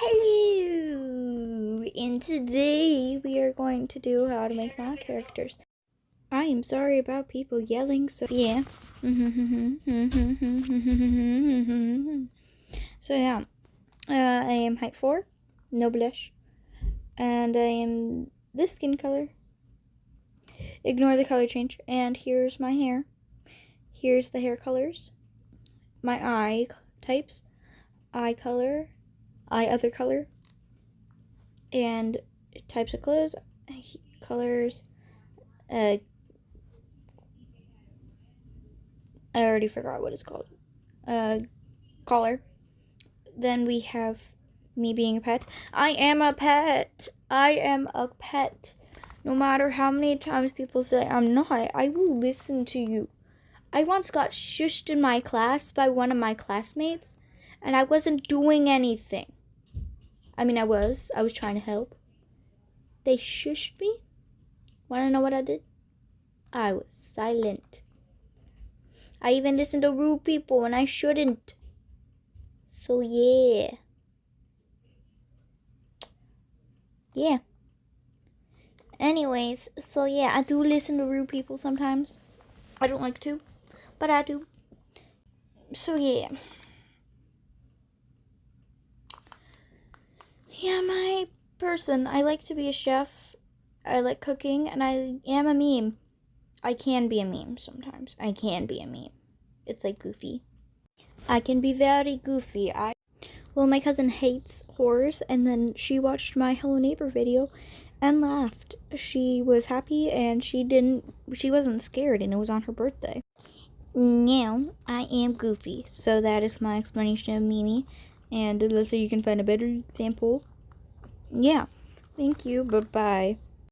Hello! And today we are going to do how to make my characters. I am sorry about people yelling, so yeah. So yeah, I am height 4, no blush, and I am this skin color. Ignore the color change. And here's my hair. Here's the hair colors. My eye types. Eye color. Eye other color. And types of clothes. Colors. I already forgot what it's called. Collar. Then we have me being a pet. I am a pet. I am a pet. No matter how many times people say I'm not, I will listen to you. I once got shushed in my class by one of my classmates, and I wasn't doing anything. I mean, I was trying to help. They shushed me. Want to know what I did? I was silent. I even listened to rude people when I shouldn't. So yeah. Yeah. Anyways, so yeah, I do listen to rude people sometimes. I don't like to, but I do. So yeah. Yeah, my person. I like to be a chef. I like cooking, and I am a meme. I can be a meme sometimes. I can be a meme. It's like goofy. I can be very goofy. Well, my cousin hates horrors, and then she watched my Hello Neighbor video and laughed. She was happy, and she wasn't scared, and it was on her birthday. Now, I am goofy, so that is my explanation of Mimi, and let's see if you can find a better example. Yeah, thank you, bye-bye.